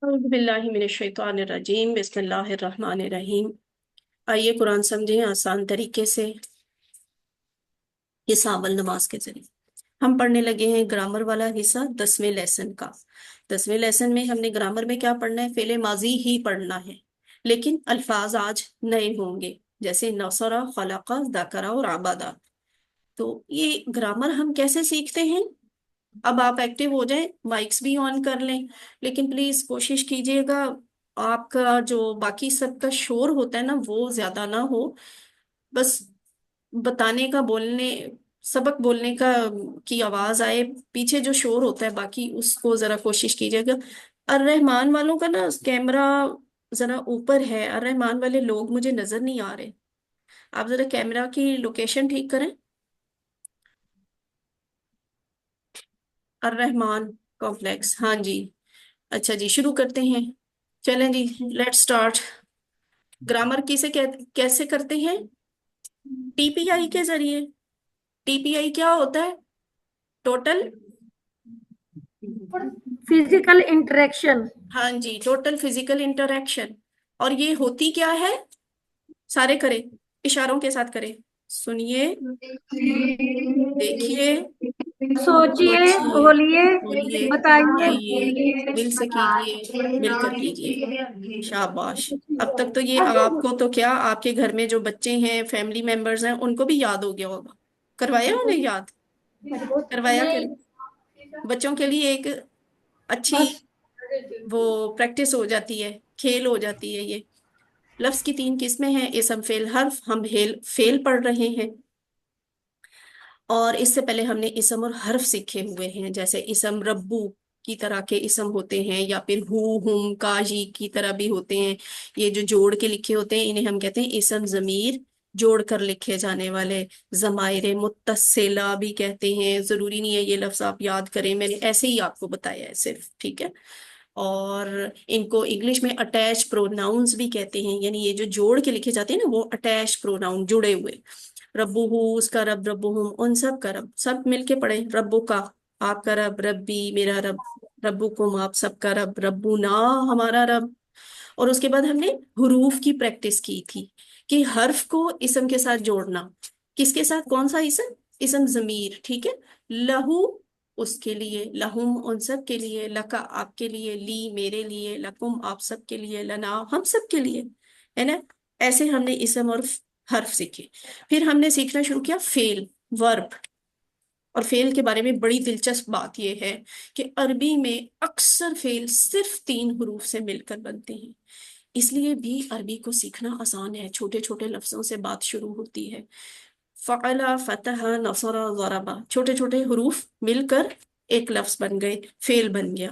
اعوذ باللہ من الشیطان الرجیم، بسم اللہ الرحمن الرحیم۔ آئیے قرآن سمجھیں آسان طریقے سے، یہ ساول نماز کے ذریعے۔ ہم پڑھنے لگے ہیں گرامر والا حصہ 10ویں لیسن کا۔ 10ویں لیسن میں ہم نے گرامر میں کیا پڑھنا ہے؟ فعل ماضی ہی پڑھنا ہے، لیکن الفاظ آج نئے ہوں گے، جیسے نصرہ، خلقہ، ذکرہ اور عبادہ۔ تو یہ گرامر ہم کیسے سیکھتے ہیں؟ اب آپ ایکٹیو ہو جائیں، مائکس بھی آن کر لیں، لیکن پلیز کوشش کیجئے گا آپ کا جو باقی سب کا شور ہوتا ہے نا وہ زیادہ نہ ہو، بس بتانے کا، بولنے، سبق بولنے کا کی آواز آئے، پیچھے جو شور ہوتا ہے باقی اس کو ذرا کوشش کیجیے گا۔ الرحمان والوں کا نا کیمرہ ذرا اوپر ہے، الرحمان والے لوگ مجھے نظر نہیں آ رہے، آپ ذرا کیمرہ کی لوکیشن ٹھیک کریں۔ الرحمان کمپلیکس، ہاں جی، اچھا جی شروع کرتے ہیں، چلیں جی، لیٹ سٹارٹ۔ گرامر کیسے کرتے ہیں؟ ٹی پی آئی کے ذریعے۔ ٹی پی آئی کیا ہوتا ہے؟ Total, physical interaction. ہاں جی، ٹوٹل فزیکل انٹریکشن۔ اور یہ ہوتی کیا ہے؟ سارے کرے، اشاروں کے ساتھ کرے، سنیے، دیکھیے، سوچئے، سوچیے، بولیے، بولیے، بتائیے. بتائیے، مل سے کیجیے، مل کر کیجیے، شاباش۔ اب تک تو یہ آپ کو تو کیا، آپ کے گھر میں جو بچے ہیں، فیملی ممبرز ہیں، ان کو بھی یاد ہو گیا ہوگا، کروایا انہیں یاد، کروایا کریں، بچوں کے لیے ایک اچھی وہ پریکٹس ہو جاتی ہے، کھیل ہو جاتی ہے یہ۔ لفظ کی 3 قسمیں ہیں، اسم، فعل، حرف۔ ہم فعل پڑھ رہے ہیں، اور اس سے پہلے ہم نے اسم اور حرف سیکھے ہوئے ہیں، جیسے اسم ربو کی طرح کے اسم ہوتے ہیں، یا پھر ہو، ہم، کاجی کی طرح بھی ہوتے ہیں۔ یہ جو جوڑ کے لکھے ہوتے ہیں انہیں ہم کہتے ہیں اسم ضمیر، جوڑ کر لکھے جانے والے۔ ضمائر متصلہ بھی کہتے ہیں، ضروری نہیں ہے یہ لفظ آپ یاد کریں، میں نے ایسے ہی آپ کو بتایا ہے صرف، ٹھیک ہے۔ اور ان کو انگلش میں اٹیچ پروناؤنس بھی کہتے ہیں، یعنی یہ جو جوڑ کے لکھے جاتے ہیں نا وہ اٹیچ پروناؤن، جڑے ہوئے۔ ربو ہو، اس کا رب، ربو ہم، ان سب کا رب، سب مل کے پڑھیں، ربو کا آپ کا رب، ربی میرا رب، ربو کم آپ سب کا رب، ربو نا ہمارا رب۔ اور اس کے بعد ہم نے حروف کی پریکٹس کی تھی کہ حرف کو اسم کے ساتھ جوڑنا، کس کے ساتھ؟ کون سا اسم؟ اسم ضمیر، ٹھیک ہے۔ لہو اس کے لیے، لہم ان سب کے لیے، لکا آپ کے لیے، لی میرے لیے، لکم آپ سب کے لیے، لنا ہم سب کے لیے، ہے نا؟ ایسے ہم نے اسم اور حرف سیکھے۔ پھر ہم نے سیکھنا شروع کیا فعل، ورب۔ اور فعل کے بارے میں بڑی دلچسپ بات یہ ہے کہ عربی میں اکثر فعل صرف 3 حروف سے مل کر بنتے ہیں، اس لیے بھی عربی کو سیکھنا آسان ہے، چھوٹے چھوٹے لفظوں سے بات شروع ہوتی ہے۔ فعل، فتح، نصر، ضرب، چھوٹے چھوٹے حروف مل کر ایک لفظ بن گئے، فعل بن گیا۔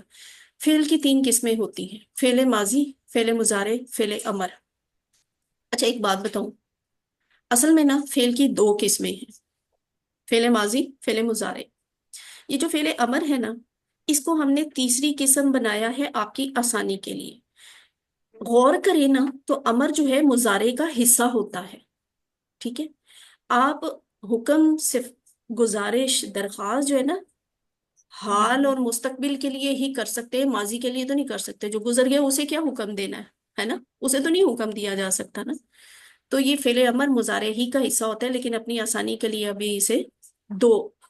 فعل کی 3 قسمیں ہوتی ہیں، فعل ماضی، فعل مضارع، فعل امر۔ اچھا ایک بات بتاؤں، اصل میں نا فعل کی 2 قسمیں ہیں، فعل ماضی، فعل مضارع۔ یہ جو فعل امر ہے نا، اس کو ہم نے تیسری قسم بنایا ہے آپ کی آسانی کے لیے۔ غور کریں نا تو امر جو ہے مضارع کا حصہ ہوتا ہے، ٹھیک ہے۔ آپ حکم صرف، گزارش، درخواست جو ہے نا، حال اور مستقبل کے لیے ہی کر سکتے ہیں، ماضی کے لیے تو نہیں کر سکتے، جو گزر گیا اسے کیا حکم دینا ہے نا، اسے تو نہیں حکم دیا جا سکتا نا۔ تو یہ فعل امر مضارع ہی کا حصہ ہوتا ہے، لیکن اپنی آسانی کے لیے ابھی اسے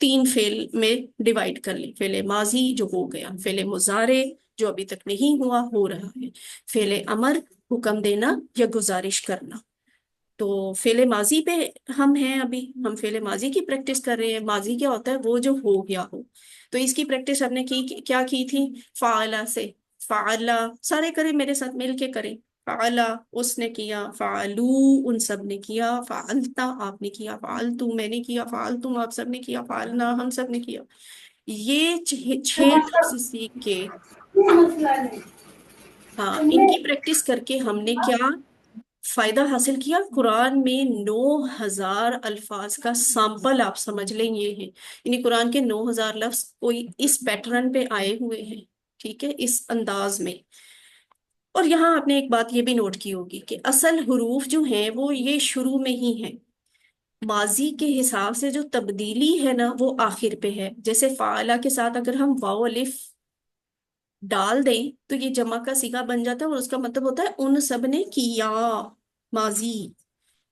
3 فعل میں ڈیوائڈ کر لیں۔ فعل ماضی جو ہو گیا، فعل مضارع جو ابھی تک نہیں ہوا، ہو رہا ہے، فعل امر حکم دینا یا گزارش کرنا۔ تو فعل ماضی پہ ہم ہیں، ابھی ہم فعل ماضی کی پریکٹس کر رہے ہیں۔ ماضی کیا ہوتا ہے؟ وہ جو ہو گیا ہو، تو اس کی پریکٹس ہم نے کیا کی تھی؟ فعلا سے، فعلا سارے کریں میرے ساتھ مل کے کریں، فعلا اس نے کیا، فعلو ان سب نے کیا، فعلتا آپ نے کیا، فعلتو میں نے کیا، فعلتم آپ سب نے کیا، فعلنا ہم سب نے کیا۔ یہ 6 لفظ سیکھ کے، ہاں ان کی پریکٹس کر کے ہم نے کیا فائدہ حاصل کیا؟ قرآن میں 9,000 الفاظ کا سامپل آپ سمجھ لیں یہ ہے، یعنی قرآن کے 9,000 لفظ کوئی اس پیٹرن پہ آئے ہوئے ہیں، ٹھیک ہے، اس انداز میں۔ اور یہاں آپ نے ایک بات یہ بھی نوٹ کی ہوگی کہ اصل حروف جو ہیں وہ یہ شروع میں ہی ہیں، ماضی کے حساب سے جو تبدیلی ہے نا وہ آخر پہ ہے۔ جیسے فعلا کے ساتھ اگر ہم واو الف ڈال دیں تو یہ جمع کا صیغہ بن جاتا ہے، اور اس کا مطلب ہوتا ہے ان سب نے کیا، ماضی۔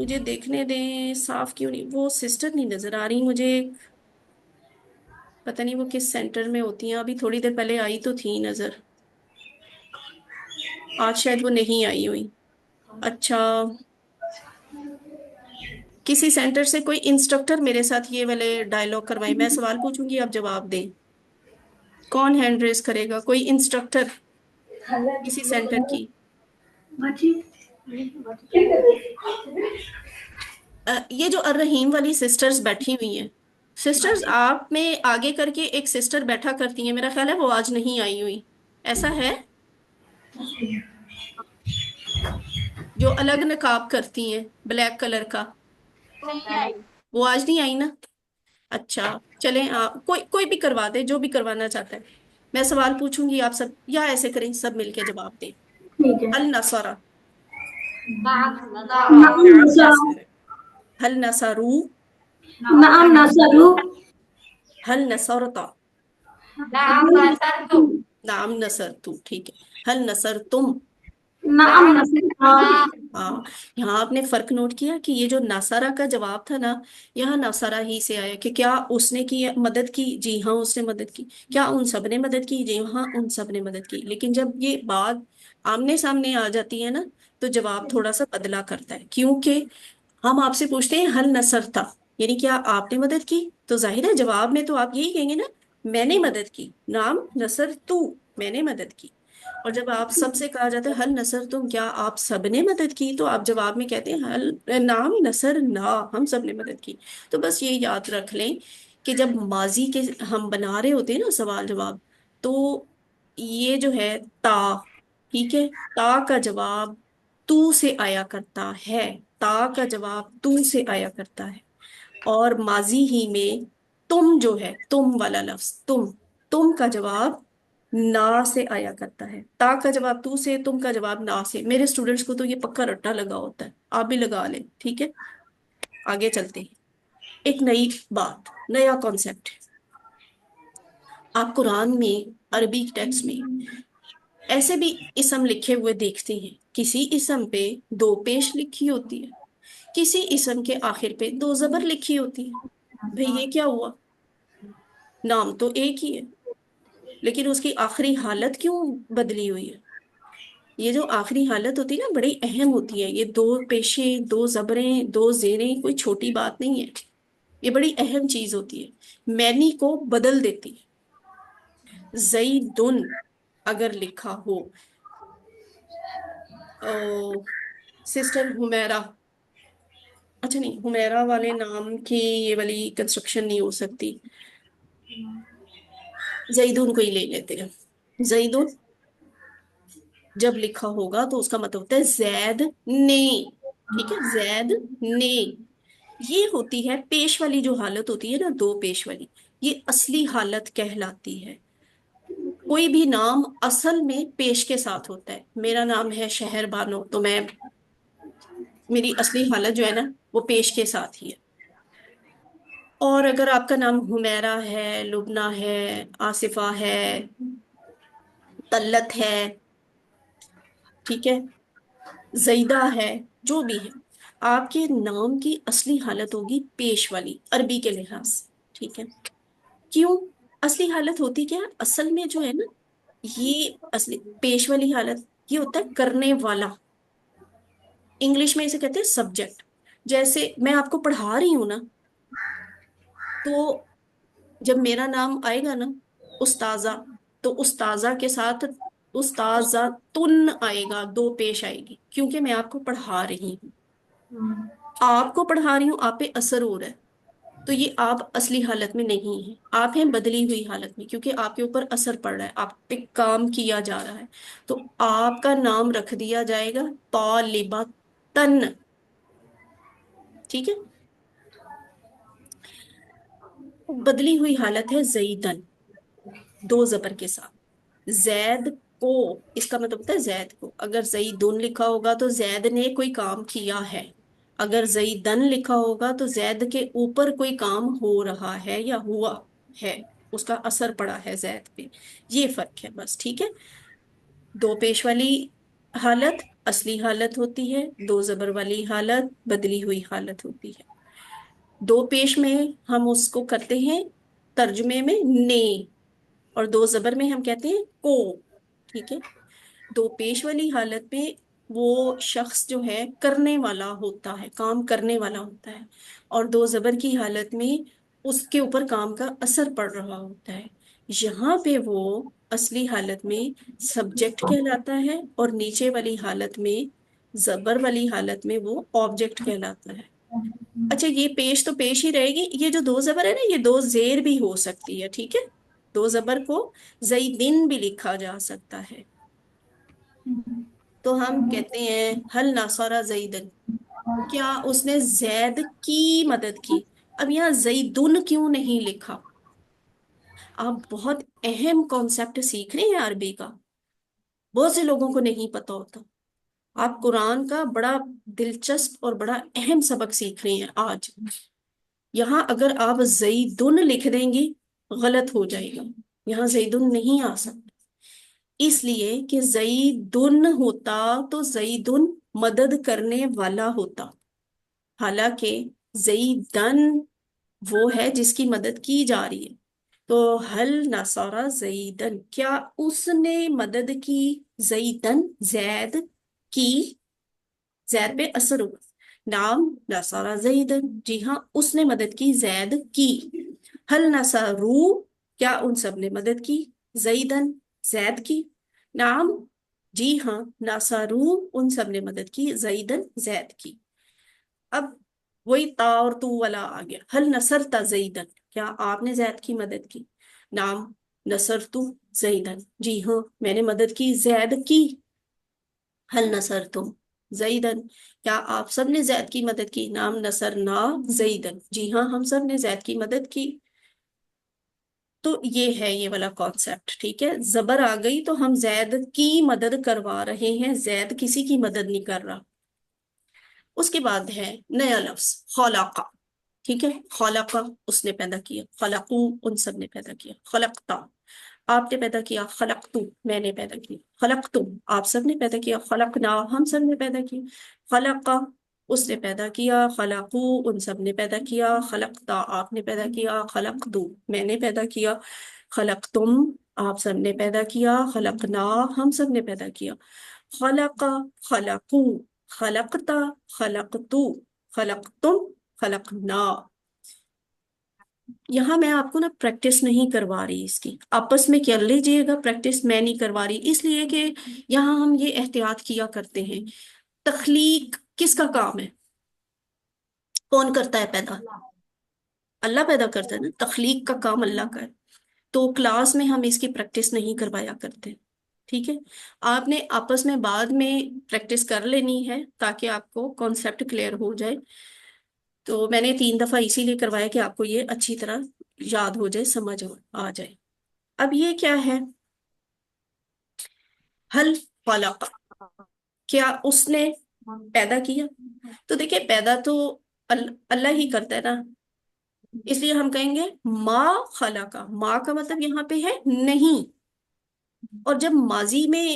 مجھے دیکھنے دیں صاف کیوں نہیں، وہ سسٹر نہیں نظر آ رہی مجھے، پتہ نہیں وہ کس سینٹر میں ہوتی ہیں، ابھی تھوڑی دیر پہلے آئی تو تھی نظر، آج شاید وہ نہیں آئی ہوئی. اچھا، کسی سینٹر سے کوئی انسٹرکٹر میرے ساتھ یہ والے ڈائلاگ کروائے، میں سوال پوچھوں گی آپ جواب دیں. کون ہینڈ ریز کرے گا؟ کوئی انسٹرکٹر کسی سینٹر کی. یہ جو الرحیم والی سسٹرز بیٹھی ہوئی ہیں، سسٹرز آپ میں آگے کر کے ایک سسٹر بیٹھا کرتی ہیں، میرا خیال ہے وہ آج نہیں آئی ہوئی، ایسا ہے؟ جو الگ نقاب کرتی ہیں بلیک کلر کا، وہ آج نہیں آئی نا؟ اچھا چلیں، آپ کوئی بھی کروا دے، جو بھی کروانا چاہتا ہے. میں سوال پوچھوں گی، آپ سب یا ایسے کریں سب مل کے جواب دیں. ٹھیک ہے. النصارہ، نعم نصر. هل نصروا، نعم نصروا. هل نصرت، نعم نصرت، ٹھیک ہے. هل نصرتم، نعم نصرنا. ہاں. یہاں آپ نے فرق نوٹ کیا کہ یہ جو ناصرہ کا جواب تھا نا، یہاں ناصرہ ہی سے آیا کہ کیا اس نے کی مدد کی، جی ہاں اس نے مدد کی. کیا ان سب نے مدد کی، جی ہاں ان سب نے مدد کی. لیکن جب یہ بات آمنے سامنے آ جاتی ہے نا، تو جواب تھوڑا سا بدلا کرتا ہے، کیونکہ ہم آپ سے پوچھتے ہیں حل نصر تھا، یعنی کیا آپ نے مدد کی، تو ظاہر ہے جواب میں تو آپ یہی کہیں گے نا، میں نے مدد کی، نام نصر تو، میں نے مدد کی. اور جب آپ سب سے کہا جاتا ہے حل نصر تم، کیا آپ سب نے مدد کی، تو آپ جواب میں کہتے ہیں حل نام نصر نا، ہم سب نے مدد کی. تو بس یہ یاد رکھ لیں کہ جب ماضی کے ہم بنا رہے ہوتے ہیں نا سوال جواب، تو یہ جو ہے تا، ٹھیک ہے، تا کا جواب تو سے آیا کرتا ہے، تا کا جواب تو سے آیا کرتا ہے. اور ماضی ہی میں تم جو ہے، تم والا لفظ تم کا جواب نا سے آیا کرتا ہے. تا کا جواب تو سے، تم کا جواب نا سے. میرے اسٹوڈنٹس کو تو یہ پکا رٹا لگا ہوتا ہے، آپ بھی لگا لیں، ٹھیک ہے. آگے چلتے ہیں، ایک نئی بات، نیا کانسیپٹ. آپ قرآن میں، عربی ٹیکسٹ میں ایسے بھی اسم لکھے ہوئے دیکھتے ہیں، کسی اسم پہ دو پیش لکھی ہوتی ہے، کسی اسم کے آخر پہ دو زبر لکھی ہوتی ہے. بھئی یہ کیا ہوا؟ نام تو ایک ہی ہے، لیکن اس کی آخری حالت کیوں بدلی ہوئی ہے؟ یہ جو آخری حالت ہوتی ہے نا، بڑی اہم ہوتی ہے. یہ دو پیشے، دو زبریں، دو زیریں کوئی چھوٹی بات نہیں ہے، یہ بڑی اہم چیز ہوتی ہے، معنی کو بدل دیتی ہے. زیدن اگر لکھا ہو، سسٹر حمیرہ، اچھا نہیں، حمیرہ والے نام کی یہ والی کنسٹرکشن نہیں ہو سکتی، زیدون کو ہی لے لیتے ہیں. زیدون جب لکھا ہوگا تو اس کا مطلب ہوتا ہے زید نے، ٹھیک ہے، زید نے. یہ ہوتی ہے پیش والی جو حالت ہوتی ہے نا، دو پیش والی، یہ اصلی حالت کہلاتی ہے. کوئی بھی نام اصل میں پیش کے ساتھ ہوتا ہے. میرا نام ہے شہر بانو، تو میں، میری اصلی حالت جو ہے نا وہ پیش کے ساتھ ہی ہے. اور اگر آپ کا نام حمیرہ ہے، لبنہ ہے، آصفہ ہے، طلت ہے، ٹھیک ہے، زیدہ ہے، جو بھی ہے، آپ کے نام کی اصلی حالت ہوگی پیش والی عربی کے لحاظ سے، ٹھیک ہے. کیوں؟ اصلی حالت ہوتی کیا ہے؟ اصل میں جو ہے نا، یہ اصلی پیش والی حالت یہ ہوتا ہے کرنے والا، انگلش میں اسے کہتے ہیں سبجیکٹ. جیسے میں آپ کو پڑھا رہی ہوں نا، تو جب میرا نام آئے گا نا استاذہ، تو استاذہ کے ساتھ استاذہ تن آئے گا، دو پیش آئے گی، کیونکہ میں آپ کو پڑھا رہی ہوں، آپ کو پڑھا رہی ہوں، آپ پہ اثر ہو رہا ہے. تو یہ آپ اصلی حالت میں نہیں ہیں، آپ ہیں بدلی ہوئی حالت میں، کیونکہ آپ کے اوپر اثر پڑ رہا ہے، آپ پہ کام کیا جا رہا ہے. تو آپ کا نام رکھ دیا جائے گا طالبتن، ٹھیک ہے. بدلی ہوئی حالت ہے زیدن، دو زبر کے ساتھ. زید کو، اس کا مطلب ہوتا ہے زید کو. اگر زیدن لکھا ہوگا تو زید نے کوئی کام کیا ہے، اگر زیدن لکھا ہوگا تو زید کے اوپر کوئی کام ہو رہا ہے یا ہوا ہے، اس کا اثر پڑا ہے زید پہ. یہ فرق ہے بس، ٹھیک ہے. دو پیش والی حالت اصلی حالت ہوتی ہے، دو زبر والی حالت بدلی ہوئی حالت ہوتی ہے۔ دو پیش میں ہم اس کو کرتے ہیں ترجمے میں نے، اور دو زبر میں ہم کہتے ہیں کو، ٹھیک ہے۔ دو پیش والی حالت میں وہ شخص جو ہے کرنے والا ہوتا ہے، کام کرنے والا ہوتا ہے، اور دو زبر کی حالت میں اس کے اوپر کام کا اثر پڑ رہا ہوتا ہے۔ یہاں پہ وہ اصلی حالت میں سبجیکٹ کہلاتا ہے، اور نیچے والی حالت میں، زبر والی حالت میں، وہ آبجیکٹ کہلاتا ہے۔ اچھا، یہ پیش تو پیش ہی رہے گی، یہ جو دو زبر ہے نا، یہ دو زیر بھی ہو سکتی ہے، ٹھیک ہے۔ دو زبر کو زیدن بھی لکھا جا سکتا ہے۔ تو ہم کہتے ہیں ہل نصر زیدن، کیا اس نے زید کی مدد کی؟ اب یہاں زیدن کیوں نہیں لکھا؟ آپ بہت اہم کانسیپٹ سیکھ رہے ہیں عربی کا، بہت سے لوگوں کو نہیں پتا ہوتا۔ آپ قرآن کا بڑا دلچسپ اور بڑا اہم سبق سیکھ رہے ہیں آج۔ یہاں اگر آپ زیدن لکھ دیں گی غلط ہو جائے گا، یہاں زیدن نہیں آ سکتا، اس لیے کہ زیدن ہوتا تو زیدن مدد کرنے والا ہوتا، حالانکہ زیدن وہ ہے جس کی مدد کی جا رہی ہے۔ تو ہل نصر زیدن، کیا اس نے مدد کی زیدن، زید کی، زید پہ اثر ہوا، نام نصر زیدن، جی ہاں اس نے مدد کی زید کی۔ ہل نصرو، کیا ان سب نے مدد کی زیدن، زید کی، نام جی ہاں نصرو ان سب نے مدد کی زیدن، زید کی۔ اب وہی تا اور تو والا آ گیا، ہل نصرت زیدن، کیا آپ نے زید کی مدد کی، نام نصرت زیدن، جی ہاں میں نے مدد کی زید کی۔ ہل نصرتم زیدن، کیا آپ سب نے زید کی مدد کی، نام نصرنا زیدن، جی ہاں ہم سب نے زید کی مدد کی۔ تو یہ ہے یہ والا کانسیپٹ، ٹھیک ہے۔ زبر آ گئی تو ہم زید کی مدد کروا رہے ہیں، زید کسی کی مدد نہیں کر رہا۔ اس کے بعد ہے نیا لفظ خلق، ٹھیک ہے۔ خلق اس نے پیدا کیا، خلقو ان سب نے پیدا کیا، خلقتا آپ نے پیدا کیا، خلقتو میں نے پیدا کیا، خلقتم آپ سب نے پیدا کیا، خلقنا ہم سب نے پیدا کیا، خلق اس نے پیدا کیا، خلقو ان سب نے پیدا کیا، خلقتا آپ نے پیدا کیا، خلقتو میں نے پیدا کیا، خلقتم آپ سب نے پیدا کیا، خلقنا ہم سب نے پیدا کیا، خلق خلقو خلقتا خلقتو خلقتم خلقنا۔ یہاں میں آپ کو نا پریکٹس نہیں کروا رہی، اس کی آپس میں کر لیجئے گا پریکٹس، میں نہیں کروا رہی اس لیے کہ یہاں ہم یہ احتیاط کیا کرتے ہیں۔ تخلیق کس کا کام ہے؟ کون کرتا ہے پیدا؟ اللہ پیدا کرتا ہے نا، تخلیق کا کام اللہ کا ہے۔ تو کلاس میں ہم اس کی پریکٹس نہیں کروایا کرتے، ٹھیک ہے۔ آپ نے آپس میں بعد میں پریکٹس کر لینی ہے تاکہ آپ کو کانسیپٹ کلیئر ہو جائے۔ تو میں نے 3 دفعہ اسی لیے کروایا کہ آپ کو یہ اچھی طرح یاد ہو جائے، سمجھ آ جائے۔ اب یہ کیا ہے؟ ہل خلق، کیا اس نے پیدا کیا؟ تو دیکھیں پیدا تو اللہ ہی کرتا ہے نا، اس لیے ہم کہیں گے ما خلقا، ما کا مطلب یہاں پہ ہے نہیں، اور جب ماضی میں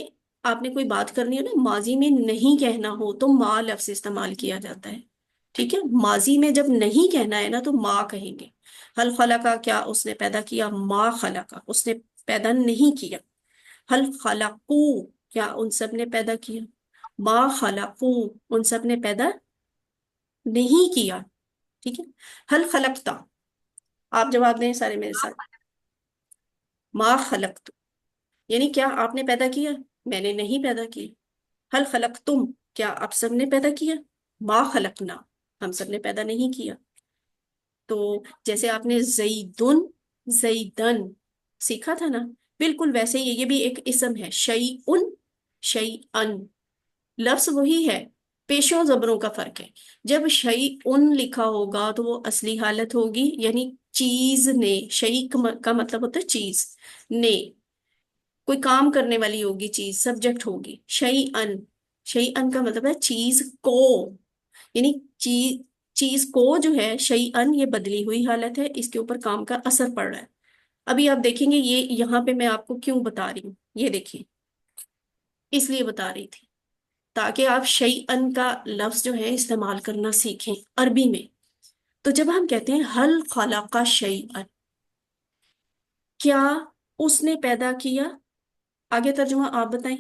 آپ نے کوئی بات کرنی ہو نا، ماضی میں نہیں کہنا ہو تو ما لفظ استعمال کیا جاتا ہے، ٹھیک ہے۔ ماضی میں جب نہیں کہنا ہے نا تو ما کہیں گے۔ ہل خلقا، کیا اس نے پیدا کیا، ما خلقا اس نے پیدا نہیں کیا۔ ہل خلقو، کیا ان سب نے پیدا کیا، ما خلقو ان سب نے پیدا نہیں کیا، ٹھیک ہے۔ ہل خلقتا، آپ جواب دیں سارے میرے ساتھ، ما خلقت یعنی کیا آپ نے پیدا کیا، میں نے نہیں پیدا کیا۔ ہل خلقتم، کیا آپ سب نے پیدا کیا، ما خلقنا ہم سب نے پیدا نہیں کیا۔ تو جیسے آپ نے زیدن زیدن سیکھا تھا نا، بالکل ویسے ہی یہ بھی ایک اسم ہے، شیئن شیئن لفظ وہی ہے، پیشوں زبروں کا فرق ہے۔ جب شیئن لکھا ہوگا تو وہ اصلی حالت ہوگی، یعنی چیز نے، شیء کا مطلب ہوتا ہے چیز، نے کوئی کام کرنے والی ہوگی چیز، سبجیکٹ ہوگی، شیئن شیئن کا مطلب ہے چیز کو، یعنی چیز کو جو ہے شیئن یہ بدلی ہوئی حالت ہے، اس کے اوپر کام کا اثر پڑ رہا ہے۔ ابھی آپ دیکھیں گے یہ یہاں پہ میں آپ کو کیوں بتا رہی ہوں، یہ دیکھیں اس لیے بتا رہی تھی تاکہ آپ شیئن کا لفظ جو ہے استعمال کرنا سیکھیں عربی میں. تو جب ہم کہتے ہیں حل خلق شیئن، کیا اس نے پیدا کیا، آگے ترجمہ آپ بتائیں.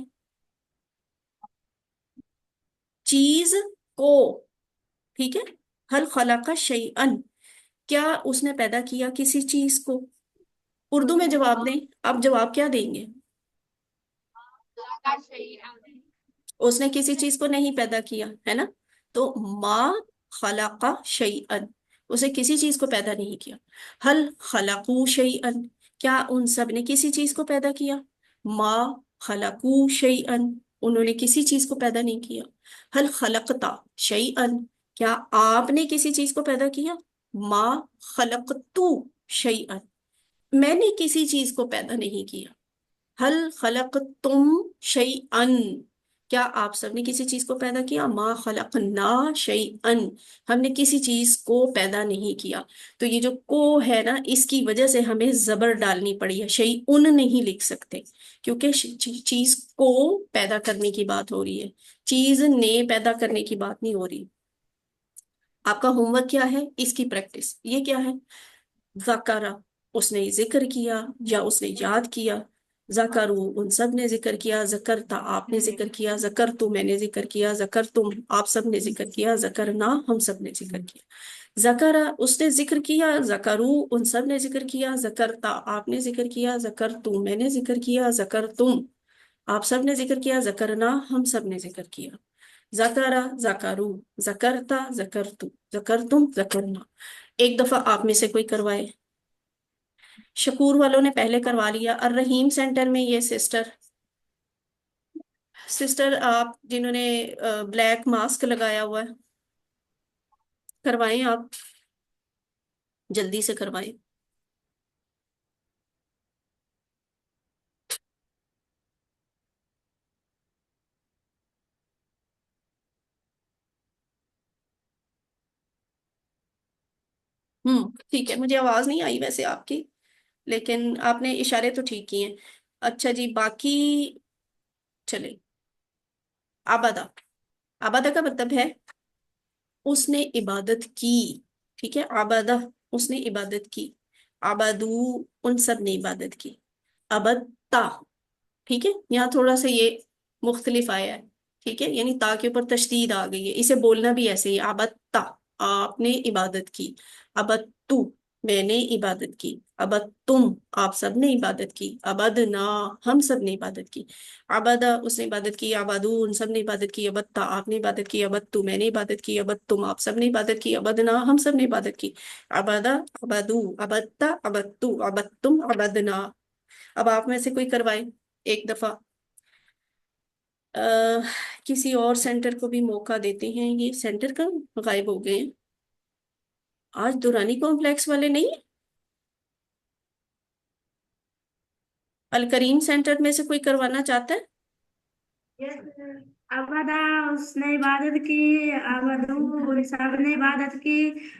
چیز کو، ٹھیک ہے، حل خلق شیئن، کیا اس نے پیدا کیا کسی چیز کو. اردو میں جواب دیں، آپ جواب کیا دیں گے؟ اس نے کسی چیز کو نہیں پیدا کیا ہے نا، تو ما خلق شیئن، اسے کسی چیز کو پیدا نہیں کیا. حل خلقو شیئن، کیا ان سب نے کسی چیز کو پیدا کیا؟ ما خلقو شیئن، انہوں نے کسی چیز کو پیدا نہیں کیا. حل خلقتا شیئن، کیا آپ نے کسی چیز کو پیدا کیا؟ ما خلقتو شیئن، میں نے کسی چیز کو پیدا نہیں کیا. حل خلقتم شیئن، کیا آپ سب نے کسی چیز کو پیدا کیا؟ ما خلقنا شیئن، ہم نے کسی چیز کو پیدا نہیں کیا. تو یہ جو کو ہے نا، اس کی وجہ سے ہمیں زبر ڈالنی پڑی ہے، شیئن نہیں لکھ سکتے، کیونکہ چیز کو پیدا کرنے کی بات ہو رہی ہے، چیز نے پیدا کرنے کی بات نہیں ہو رہی. آپ کا ہوم ورک کیا ہے؟ اس کی پریکٹس. یہ کیا ہے؟ ذکر، اس نے ذکر کیا یا اس نے یاد کیا. ذکرو، ان سب نے ذکر کیا. ذکرتا، آپ نے ذکر کیا. ذکرتو، میں نے ذکر کیا. ذکرتم، آپ سب نے ذکر کیا. ذکرنا، ہم سب نے ذکر کیا. ذکر، اس نے ذکر کیا. ذکرو، ان سب نے ذکر کیا. ذکرتا، آپ نے ذکر کیا. ذکرتم، میں نے ذکر کیا. ذکرتم، آپ سب نے ذکر کیا. ذکرنا، ہم سب نے ذکر کیا. ذکر، ذکرو، ذکرتا، ذکرتو، ذکرتم، ذکرنا. ایک دفعہ آپ میں سے کوئی کروائے. شکور والوں نے پہلے کروا لیا. الرحیم سینٹر میں یہ سسٹر آپ جنہوں نے بلیک ماسک لگایا ہوا ہے، کروائیں، آپ جلدی سے کروائیں. ٹھیک ہے، مجھے آواز نہیں آئی ویسے آپ کی، لیکن آپ نے اشارے تو ٹھیک کیے ہیں. اچھا جی، باقی چلے. آبادہ، آبادہ کا مطلب ہے اس نے عبادت کی. ٹھیک ہے، آبادہ، اس نے عبادت کی. آبادو، ان سب نے عبادت کی. ابدتا، ٹھیک ہے، یہاں تھوڑا سا یہ مختلف آیا ہے. ٹھیک ہے، یعنی تا کے اوپر تشدید آ گئی ہے، اسے بولنا بھی ایسے ہی. آبدتا، آپ نے عبادت کی. ابدتو، میں نے عبادت کی. ابد تم، آپ سب نے عبادت کی. ابدنا، ہم سب نے عبادت کی. عبادہ، اس نے عبادت کی. عبادو، ان سب نے عبادت کی. ابدتا، آپ نے عبادت کی. ابدتو، میں نے عبادت کی. ابد تم، آپ سب نے عبادت کی. ابدنا، ہم سب نے عبادت کی. عبادہ، عبادو، عبدتا، عبدتو، عبدتم، عبدنا. اب آپ میں سے کوئی کروائے ایک دفعہ. کسی اور سینٹر کو بھی موقع دیتے ہیں. یہ سینٹر کا غائب ہو گئے ہیں آج. دورانی کمپلیکس والے نہیں ہیں؟ الکریم سینٹر میں سے کوئی کروانا چاہتا ہے؟ ابدا، اس نے عبادت کی. ابدو، ان سب نے عبادت کی.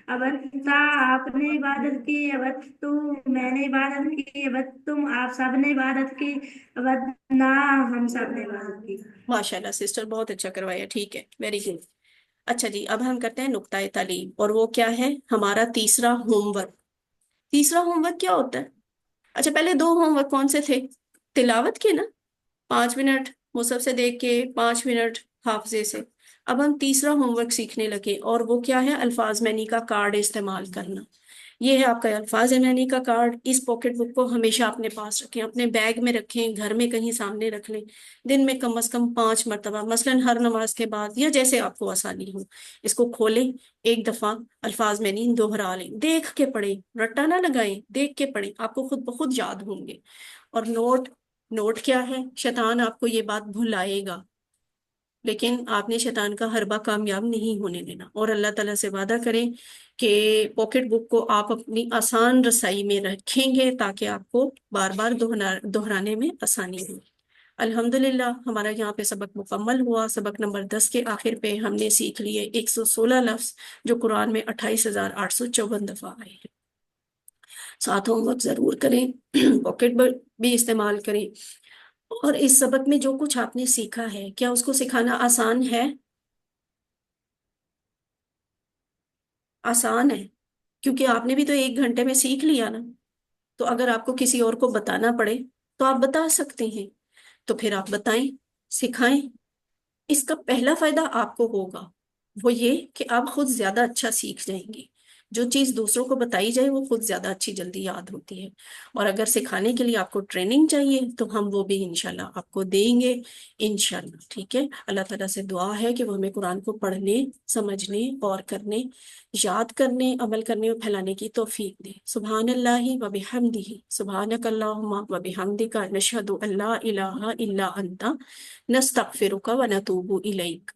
ابدتا، آپ نے عبادت کی. ابدتو، میں نے عبادت کی. ابدتم، آپ سب نے عبادت کی. ابدنا، ہم سب نے عبادت کی. ماشاء اللہ سسٹر، بہت اچھا کروایا. ٹھیک ہے، ویری گڈ. اچھا جی، اب ہم کرتے ہیں نقطۂ تعلیم، اور وہ کیا ہے؟ ہمارا تیسرا ہوم ورک. تیسرا ہوم ورک کیا ہوتا ہے؟ اچھا، پہلے دو ہوم ورک کون سے تھے؟ تلاوت کے نا، 5 منٹ مصحف سے دیکھ کے، 5 منٹ حافظے سے. اب ہم تیسرا ہوم ورک سیکھنے لگے، اور وہ کیا ہے؟ الفاظ معنی کا کارڈ استعمال کرنا. یہ ہے آپ کا الفاظ معنی کا کارڈ. اس پاکٹ بک کو ہمیشہ اپنے پاس رکھیں، اپنے بیگ میں رکھیں، گھر میں کہیں سامنے رکھ لیں. دن میں کم از کم 5 مرتبہ، مثلا ہر نماز کے بعد یا جیسے آپ کو آسانی ہو، اس کو کھولیں، ایک دفعہ الفاظ معنی دوہرا لیں. دیکھ کے پڑھیں، رٹا نہ لگائیں، دیکھ کے پڑھیں، آپ کو خود بخود یاد ہوں گے. اور نوٹ کیا ہے؟ شیطان آپ کو یہ بات بھلائے گا، لیکن آپ نے شیطان کا حربہ کامیاب نہیں ہونے دینا. اور اللہ تعالیٰ سے وعدہ کریں کہ پاکٹ بک کو آپ اپنی آسان رسائی میں رکھیں گے تاکہ آپ کو بار بار دہرانے میں آسانی ہو. الحمدللہ ہمارا یہاں پہ سبق مکمل ہوا. سبق نمبر 10 کے آخر پہ ہم نے سیکھ لیے 116 لفظ جو قرآن میں 28,854 دفعہ آئے ہیں. ساتھ ہوم ورک ضرور کریں، پاکٹ بک بھی استعمال کریں. اور اس سبق میں جو کچھ آپ نے سیکھا ہے کیا اس کو سکھانا آسان ہے؟ آسان ہے، کیونکہ آپ نے بھی تو 1 گھنٹے میں سیکھ لیا نا. تو اگر آپ کو کسی اور کو بتانا پڑے تو آپ بتا سکتے ہیں. تو پھر آپ بتائیں، سکھائیں. اس کا پہلا فائدہ آپ کو ہوگا وہ یہ کہ آپ خود زیادہ اچھا سیکھ جائیں گے. جو چیز دوسروں کو بتائی جائے وہ خود زیادہ اچھی جلدی یاد ہوتی ہے. اور اگر سکھانے کے لیے آپ کو ٹریننگ چاہیے تو ہم وہ بھی انشاءاللہ آپ کو دیں گے انشاءاللہ. ٹھیک ہے، اللہ تعالیٰ سے دعا ہے کہ وہ ہمیں قرآن کو پڑھنے، سمجھنے اور کرنے، یاد کرنے، عمل کرنے اور پھیلانے کی توفیق دے. سبحان اللہ و بحمدہ، سبحانک اللہم و بحمدک، نشہد ان لا الہ الا انت، نستغفرک و نتوب الیک.